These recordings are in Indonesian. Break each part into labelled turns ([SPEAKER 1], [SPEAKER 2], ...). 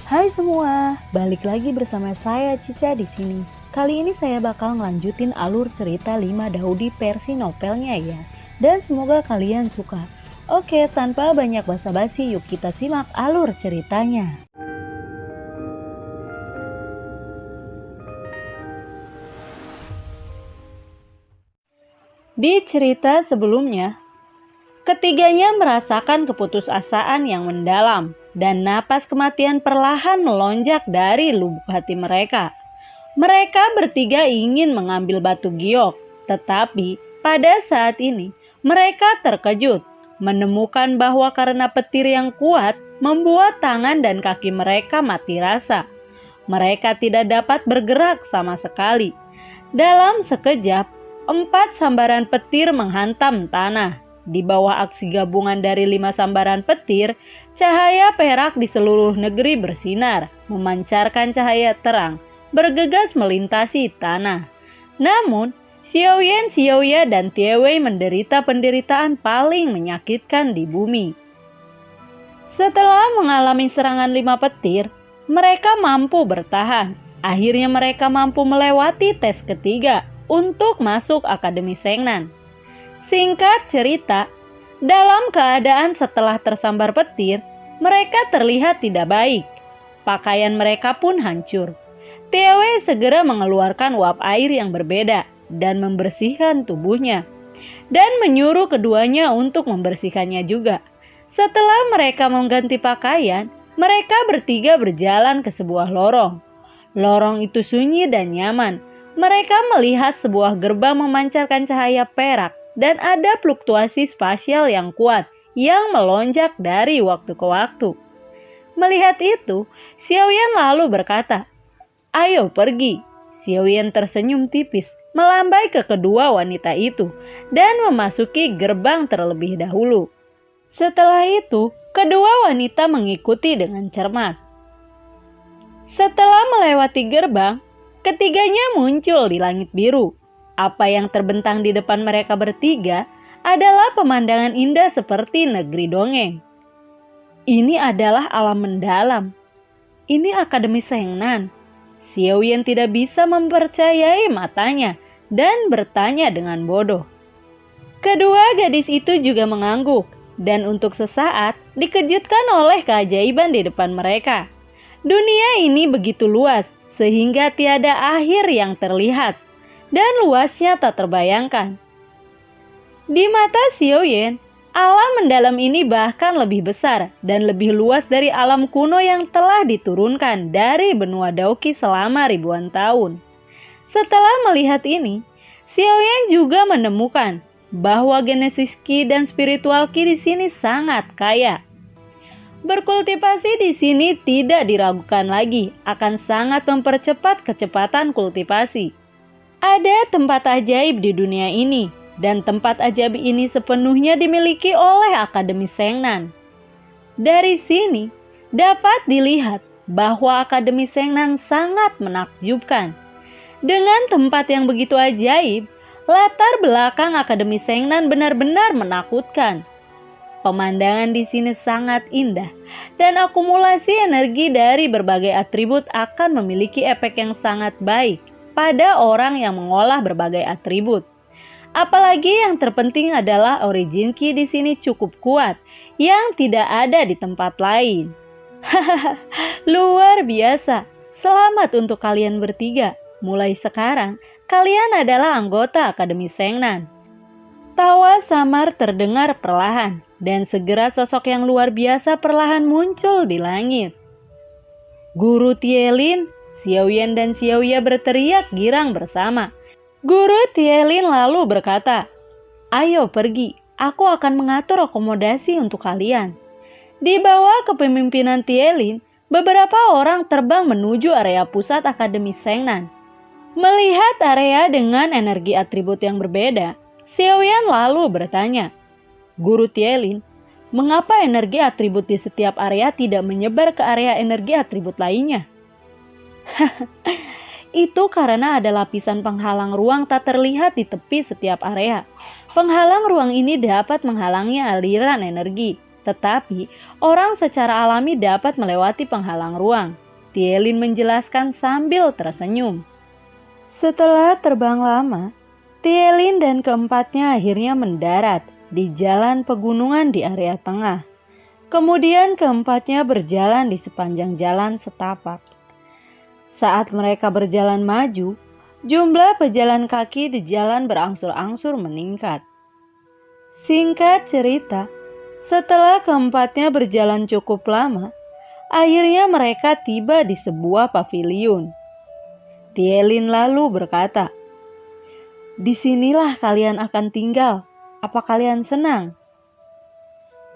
[SPEAKER 1] Hai semua, balik lagi bersama saya Cica di sini. Kali ini saya bakal ngelanjutin alur cerita 5 Daudi versi novelnya ya. Dan semoga kalian suka. Oke, tanpa banyak basa-basi, yuk kita simak alur ceritanya. Di cerita sebelumnya, ketiganya merasakan keputusasaan yang mendalam dan napas kematian perlahan melonjak dari lubuk hati mereka. Mereka bertiga ingin mengambil batu giok, tetapi pada saat ini mereka terkejut menemukan bahwa karena petir yang kuat membuat tangan dan kaki mereka mati rasa. Mereka tidak dapat bergerak sama sekali. Dalam sekejap, 4 sambaran petir menghantam tanah. Di bawah aksi gabungan dari 5 sambaran petir, cahaya perak di seluruh negeri bersinar, memancarkan cahaya terang, bergegas melintasi tanah. Namun, Xiaoyan, Xiaoya, dan Tiewei menderita penderitaan paling menyakitkan di bumi. Setelah mengalami serangan 5 petir, mereka mampu bertahan. Akhirnya mereka mampu melewati tes ketiga untuk masuk Akademi Shengnan. Singkat cerita, dalam keadaan setelah tersambar petir, mereka terlihat tidak baik. Pakaian mereka pun hancur. Tiewei segera mengeluarkan uap air yang berbeda dan membersihkan tubuhnya, dan menyuruh keduanya untuk membersihkannya juga. Setelah mereka mengganti pakaian, mereka bertiga berjalan ke sebuah lorong. Lorong itu sunyi dan nyaman. Mereka melihat sebuah gerbang memancarkan cahaya perak dan ada fluktuasi spasial yang kuat yang melonjak dari waktu ke waktu. Melihat itu, Xiaoyan lalu berkata, "Ayo pergi." Xiaoyan tersenyum tipis, melambai ke kedua wanita itu dan memasuki gerbang terlebih dahulu. Setelah itu, kedua wanita mengikuti dengan cermat. Setelah melewati gerbang, ketiganya muncul di langit biru. Apa yang terbentang di depan mereka bertiga adalah pemandangan indah seperti negeri dongeng. Ini adalah alam mendalam. Ini Akademi Shengnan. Xiaoyan tidak bisa mempercayai matanya dan bertanya dengan bodoh. Kedua gadis itu juga mengangguk dan untuk sesaat dikejutkan oleh keajaiban di depan mereka. Dunia ini begitu luas sehingga tiada akhir yang terlihat dan luasnya tak terbayangkan. Di mata Xiaoyan, alam mendalam ini bahkan lebih besar dan lebih luas dari alam kuno yang telah diturunkan dari benua Dauki selama ribuan tahun. Setelah melihat ini, Xiaoyan juga menemukan bahwa genesis Qi dan spiritual Qi di sini sangat kaya. Berkultivasi di sini tidak diragukan lagi akan sangat mempercepat kecepatan kultivasi. Ada tempat ajaib di dunia ini dan tempat ajaib ini sepenuhnya dimiliki oleh Akademi Shengnan. Dari sini dapat dilihat bahwa Akademi Shengnan sangat menakjubkan. Dengan tempat yang begitu ajaib, latar belakang Akademi Shengnan benar-benar menakutkan. Pemandangan di sini sangat indah dan akumulasi energi dari berbagai atribut akan memiliki efek yang sangat baik pada orang yang mengolah berbagai atribut. Apalagi yang terpenting adalah origin Qi di sini cukup kuat yang tidak ada di tempat lain. Hahaha, luar biasa. Selamat untuk kalian bertiga. Mulai sekarang kalian adalah anggota Akademi Shengnan. Tawa samar terdengar perlahan dan segera sosok yang luar biasa perlahan muncul di langit. Guru Tielin, Xiaoyan dan Xiaoya berteriak girang bersama. Guru Tielin lalu berkata, "Ayo pergi, aku akan mengatur akomodasi untuk kalian." Di bawah kepemimpinan Tielin, beberapa orang terbang menuju area pusat Akademi Shengnan. Melihat area dengan energi atribut yang berbeda, Xiaoyan lalu bertanya, "Guru Tielin, mengapa energi atribut di setiap area tidak menyebar ke area energi atribut lainnya?" Itu karena ada lapisan penghalang ruang tak terlihat di tepi setiap area. Penghalang ruang ini dapat menghalangi aliran energi, tetapi orang secara alami dapat melewati penghalang ruang. Tielin menjelaskan sambil tersenyum. Setelah terbang lama, Tielin dan keempatnya akhirnya mendarat di jalan pegunungan di area tengah. Kemudian keempatnya berjalan di sepanjang jalan setapak. Saat mereka berjalan maju, jumlah pejalan kaki di jalan berangsur-angsur meningkat. Singkat cerita, setelah keempatnya berjalan cukup lama, akhirnya mereka tiba di sebuah paviliun. Tielin lalu berkata, "Disinilah kalian akan tinggal. Apa kalian senang?"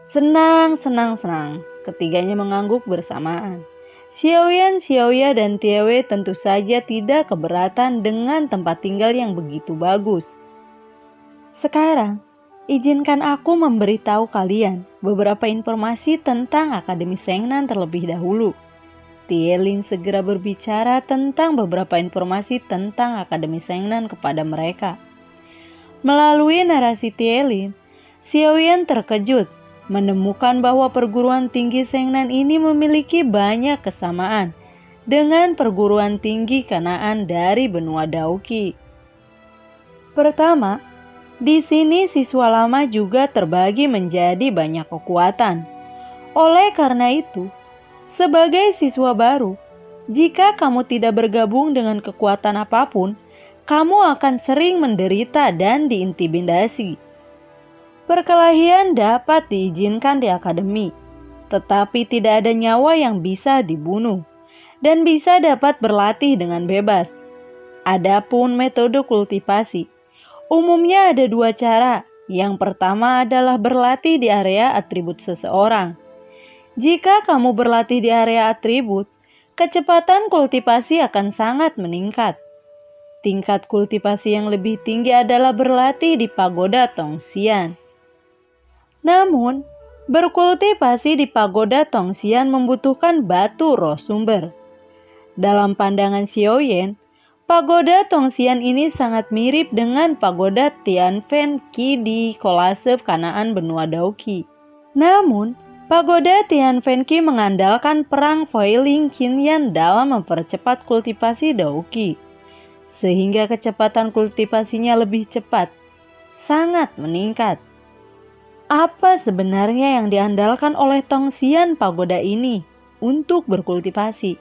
[SPEAKER 1] "Senang, senang, senang." Ketiganya mengangguk bersamaan. Xiaoyan, Xiaoya, dan Tiewe tentu saja tidak keberatan dengan tempat tinggal yang begitu bagus. "Sekarang, izinkan aku memberitahu kalian beberapa informasi tentang Akademi Sengnan terlebih dahulu." Tielin segera berbicara tentang beberapa informasi tentang Akademi Sengnan kepada mereka. Melalui narasi Tielin, Xiaoyan terkejut menemukan bahwa perguruan tinggi Sengnan ini memiliki banyak kesamaan dengan perguruan tinggi Kanaan dari benua Dauqi. Pertama, di sini siswa lama juga terbagi menjadi banyak kekuatan. Oleh karena itu, sebagai siswa baru, jika kamu tidak bergabung dengan kekuatan apapun, kamu akan sering menderita dan diintimidasi. Perkelahian dapat diizinkan di akademi, tetapi tidak ada nyawa yang bisa dibunuh dan bisa dapat berlatih dengan bebas. Adapun metode kultivasi, umumnya ada dua cara. Yang pertama adalah berlatih di area atribut seseorang. Jika kamu berlatih di area atribut, kecepatan kultivasi akan sangat meningkat. Tingkat kultivasi yang lebih tinggi adalah berlatih di pagoda Tongxian. Namun, berkultivasi di pagoda Tongxian membutuhkan batu roh sumber. Dalam pandangan Xiaoyan, pagoda Tongxian ini sangat mirip dengan pagoda Tianfen Qi di kolase Kanaan benua Dauqi. Namun, pagoda Tianfen Qi mengandalkan perang Foiling Qinyan dalam mempercepat kultivasi Dauqi, sehingga kecepatan kultivasinya lebih cepat, sangat meningkat. Apa sebenarnya yang diandalkan oleh Tongxian pagoda ini untuk berkultivasi?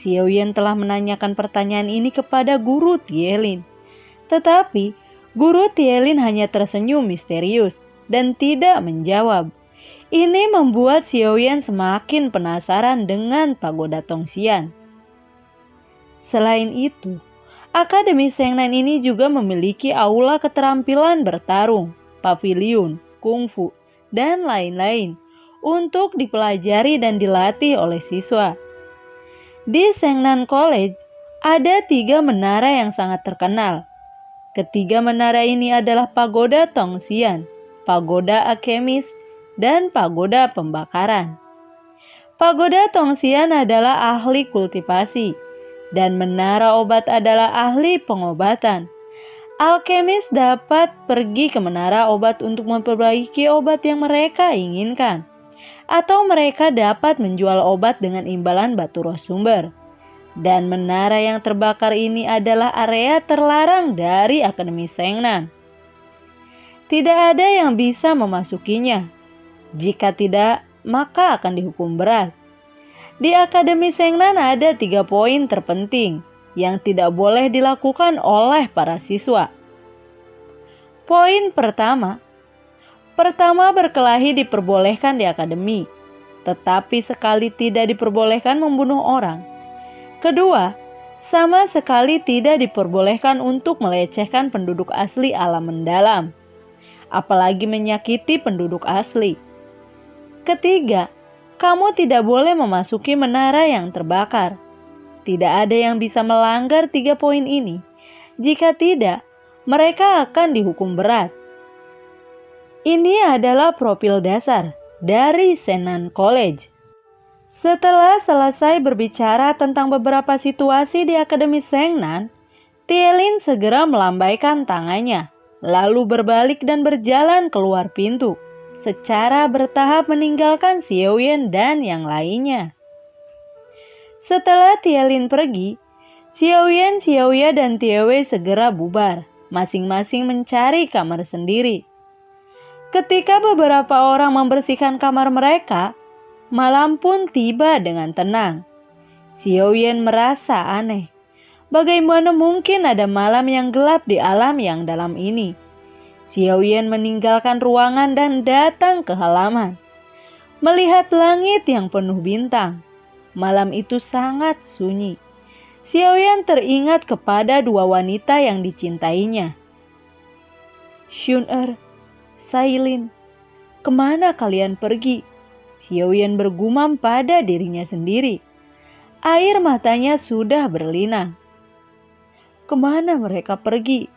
[SPEAKER 1] Xiaoyan telah menanyakan pertanyaan ini kepada guru Tielin. Tetapi, guru Tielin hanya tersenyum misterius dan tidak menjawab. Ini membuat Xiaoyan semakin penasaran dengan pagoda Tongxian. Selain itu, Akademi Sengnan ini juga memiliki aula keterampilan bertarung, paviliun, kungfu, dan lain-lain untuk dipelajari dan dilatih oleh siswa. Di Sengnan College ada 3 menara yang sangat terkenal. Ketiga menara ini adalah pagoda Tongxian, pagoda alkemis, dan pagoda pembakaran. Pagoda Tongxian adalah ahli kultivasi, dan menara obat adalah ahli pengobatan. Alkemis dapat pergi ke menara obat untuk memperbaiki obat yang mereka inginkan, atau mereka dapat menjual obat dengan imbalan batu roh sumber. Dan menara yang terbakar ini adalah area terlarang dari Akademi Sengnan. Tidak ada yang bisa memasukinya. Jika tidak, maka akan dihukum berat. Di Akademi Sengnan ada 3 poin terpenting yang tidak boleh dilakukan oleh para siswa. Poin pertama, berkelahi diperbolehkan di akademi, tetapi sekali tidak diperbolehkan membunuh orang. Kedua, sama sekali tidak diperbolehkan untuk melecehkan penduduk asli alam mendalam, apalagi menyakiti penduduk asli. Ketiga, kamu tidak boleh memasuki menara yang terbakar. Tidak ada yang bisa melanggar 3 poin ini. Jika tidak, mereka akan dihukum berat. Ini adalah profil dasar dari Sengnan College. Setelah selesai berbicara tentang beberapa situasi di Akademi Sengnan, Tielin segera melambaikan tangannya, lalu berbalik dan berjalan keluar pintu. secara bertahap meninggalkan Xiaoyan dan yang lainnya. Setelah Tielin pergi, Xiaoyan, Xiaoya, dan Tiewei segera bubar, masing-masing mencari kamar sendiri. Ketika beberapa orang membersihkan kamar mereka, malam pun tiba dengan tenang. Xiaoyan merasa aneh. Bagaimana mungkin ada malam yang gelap di alam yang dalam ini? Xiaoyan meninggalkan ruangan dan datang ke halaman. Melihat langit yang penuh bintang. Malam itu sangat sunyi. Xiaoyan teringat kepada dua wanita yang dicintainya. Xun-er, Sailin, kemana kalian pergi? Xiaoyan bergumam pada dirinya sendiri. Air matanya sudah berlinang. Kemana mereka pergi?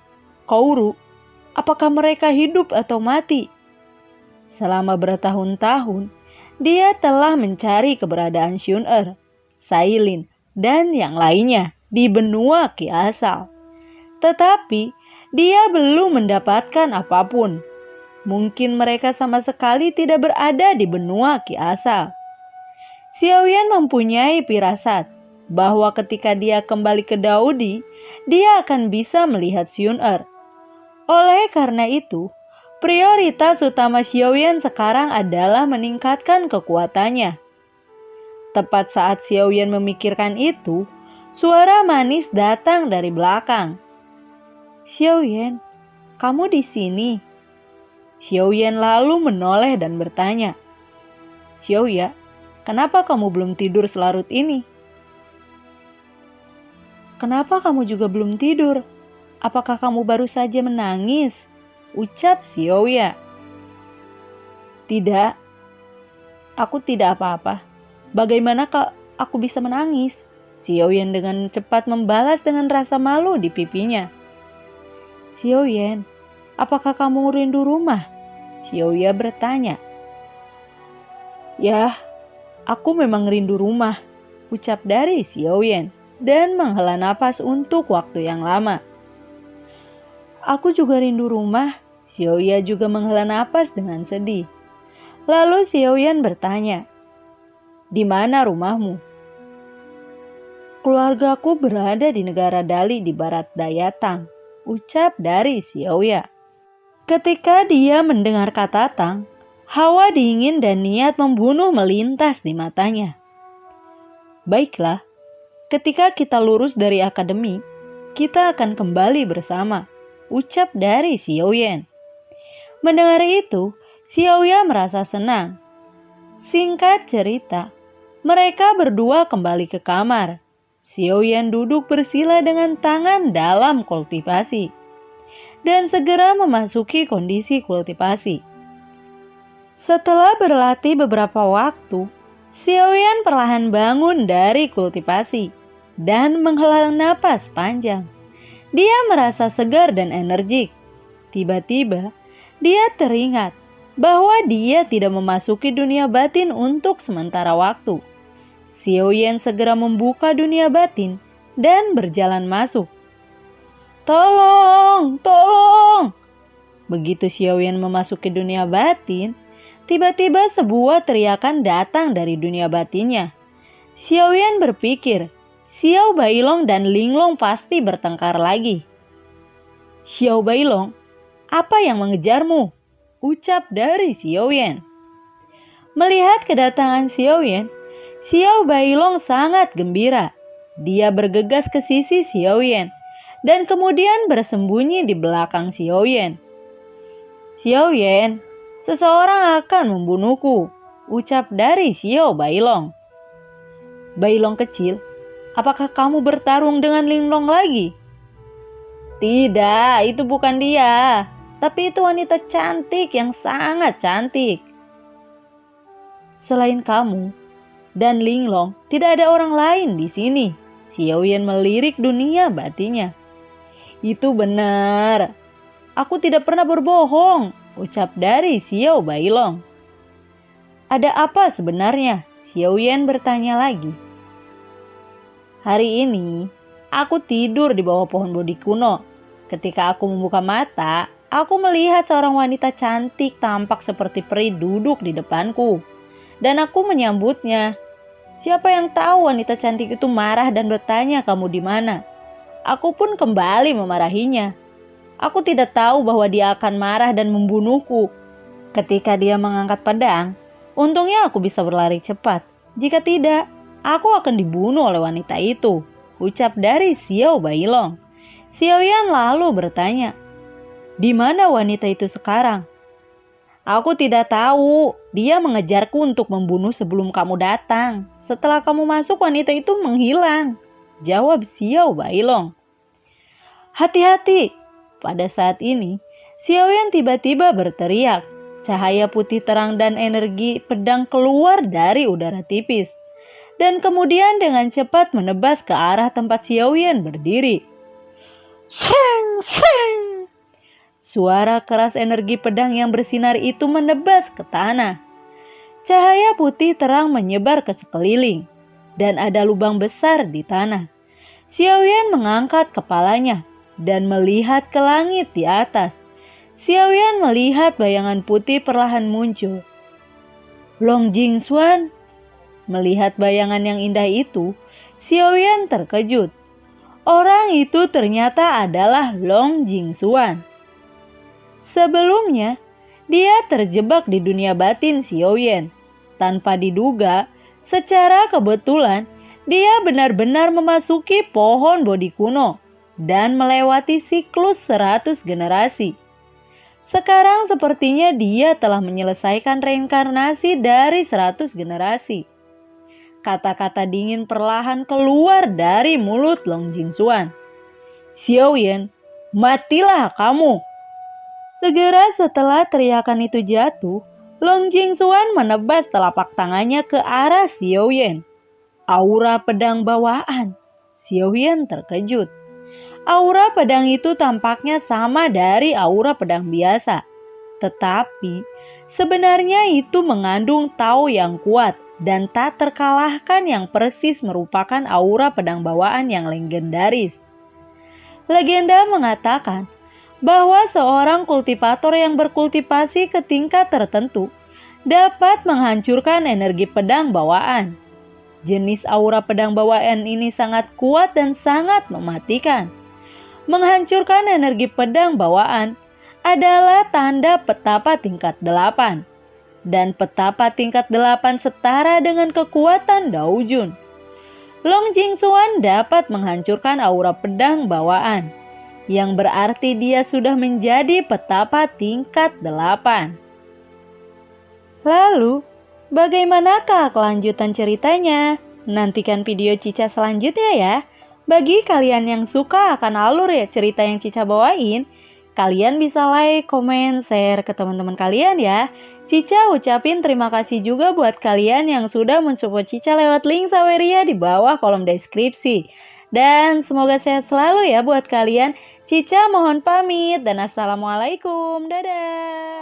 [SPEAKER 1] Kaoru, apakah mereka hidup atau mati? Selama bertahun-tahun, dia telah mencari keberadaan Xun-er, Sailin, dan yang lainnya di benua Qi Asal. Tetapi, dia belum mendapatkan apapun. Mungkin mereka sama sekali tidak berada di benua Qi Asal. Xiaoyan mempunyai firasat bahwa ketika dia kembali ke Daodi, dia akan bisa melihat Xun-er. Oleh karena itu, prioritas utama Xiaoyan sekarang adalah meningkatkan kekuatannya. Tepat saat Xiaoyan memikirkan itu, suara manis datang dari belakang. Xiaoyan, kamu di sini? Xiaoyan lalu menoleh dan bertanya, Xiaoya, kenapa kamu belum tidur selarut ini? Kenapa kamu juga belum tidur? Apakah kamu baru saja menangis? Ucap Xiaoya. Tidak, aku tidak apa-apa. Bagaimana aku bisa menangis? Xiaoyan dengan cepat membalas dengan rasa malu di pipinya. Xiaoyan, apakah kamu rindu rumah? Xiaoya bertanya. Ya, aku memang rindu rumah, ucap dari Xiaoyan dan menghela napas untuk waktu yang lama. Aku juga rindu rumah. Xiaoya juga menghela napas dengan sedih. Lalu Xiaoyan bertanya, di mana rumahmu? Keluargaku berada di negara Dali di barat daya Tang, ucap dari Xiaoya. Ketika dia mendengar kata Tang, hawa dingin dan niat membunuh melintas di matanya. Baiklah, ketika kita lulus dari akademi, kita akan kembali bersama, ucap dari Xiaoyan. Mendengar itu, Xiaoya merasa senang. Singkat cerita, mereka berdua kembali ke kamar. Xiaoyan duduk bersila dengan tangan dalam kultivasi dan segera memasuki kondisi kultivasi. Setelah berlatih beberapa waktu, Xiaoyan perlahan bangun dari kultivasi dan menghela napas panjang. Dia merasa segar dan energik. Tiba-tiba, dia teringat bahwa dia tidak memasuki dunia batin untuk sementara waktu. Xiaoyan segera membuka dunia batin dan berjalan masuk. Tolong, tolong! Begitu Xiaoyan memasuki dunia batin, tiba-tiba sebuah teriakan datang dari dunia batinnya. Xiaoyan berpikir, Xiao Bailong dan Linglong pasti bertengkar lagi. Xiao Bailong, apa yang mengejarmu? Ucap dari Xiaoyan. Melihat kedatangan Xiaoyan, Xiao Bailong sangat gembira. Dia bergegas ke sisi Xiaoyan dan kemudian bersembunyi di belakang Xiaoyan. Xiaoyan, seseorang akan membunuhku, ucap dari Xiao Bailong. Bailong kecil, apakah kamu bertarung dengan Linglong lagi? Tidak, itu bukan dia. Tapi itu wanita cantik yang sangat cantik. Selain kamu dan Linglong, tidak ada orang lain di sini. Xiaoyan melirik dunia batinnya. Itu benar. Aku tidak pernah berbohong, ucap dari Xiao Bailong. Ada apa sebenarnya? Xiaoyan bertanya lagi. Hari ini, aku tidur di bawah pohon bodi kuno. Ketika aku membuka mata, aku melihat seorang wanita cantik tampak seperti peri duduk di depanku. Dan aku menyambutnya. Siapa yang tahu wanita cantik itu marah dan bertanya kamu di mana. Aku pun kembali memarahinya. Aku tidak tahu bahwa dia akan marah dan membunuhku. Ketika dia mengangkat pedang, untungnya aku bisa berlari cepat. Jika tidak, aku akan dibunuh oleh wanita itu, ucap dari Xiao Bailong. Xiao Yan lalu bertanya, di mana wanita itu sekarang? Aku tidak tahu, dia mengejarku untuk membunuh sebelum kamu datang. Setelah kamu masuk, wanita itu menghilang, jawab Xiao Bailong. Hati-hati! Pada saat ini, Xiao Yan tiba-tiba berteriak. Cahaya putih terang dan energi pedang keluar dari udara tipis. Dan kemudian dengan cepat menebas ke arah tempat Xiao Yan berdiri. Sreng! Sreng! Suara keras energi pedang yang bersinar itu menebas ke tanah. Cahaya putih terang menyebar ke sekeliling. Dan ada lubang besar di tanah. Xiao Yan mengangkat kepalanya dan melihat ke langit di atas. Xiao Yan melihat bayangan putih perlahan muncul. Long Jingxuan. Melihat bayangan yang indah itu, Xiao Yan terkejut. Orang itu ternyata adalah Long Jingxuan. Sebelumnya, dia terjebak di dunia batin Xiao Yan. Tanpa diduga, secara kebetulan, dia benar-benar memasuki pohon Bodhi kuno dan melewati siklus 100 generasi. Sekarang sepertinya dia telah menyelesaikan reinkarnasi dari 100 generasi. Kata-kata dingin perlahan keluar dari mulut Long Jingxuan. Xiao Yan, matilah kamu. Segera setelah teriakan itu jatuh, Long Jingxuan menebas telapak tangannya ke arah Xiao Yan. Aura pedang bawaan. Xiao Yan terkejut. Aura pedang itu tampaknya sama dari aura pedang biasa. Tetapi sebenarnya itu mengandung Tao yang kuat dan tak terkalahkan yang persis merupakan aura pedang bawaan yang legendaris. Legenda mengatakan bahwa seorang kultivator yang berkultivasi ke tingkat tertentu dapat menghancurkan energi pedang bawaan. Jenis aura pedang bawaan ini sangat kuat dan sangat mematikan. Menghancurkan energi pedang bawaan adalah tanda petapa tingkat 8. Dan petapa tingkat 8 setara dengan kekuatan Dao Jun. Long Jingxuan dapat menghancurkan aura pedang bawaan, yang berarti dia sudah menjadi petapa tingkat 8. Lalu, bagaimanakah kelanjutan ceritanya? Nantikan video Cica selanjutnya ya. Bagi kalian yang suka akan alur ya cerita yang Cica bawain, kalian bisa like, komen, share ke teman-teman kalian ya. Cica ucapin terima kasih juga buat kalian yang sudah mensupport Cica lewat link Saweria di bawah kolom deskripsi. Dan semoga sehat selalu ya buat kalian. Cica mohon pamit dan assalamualaikum. Dadah.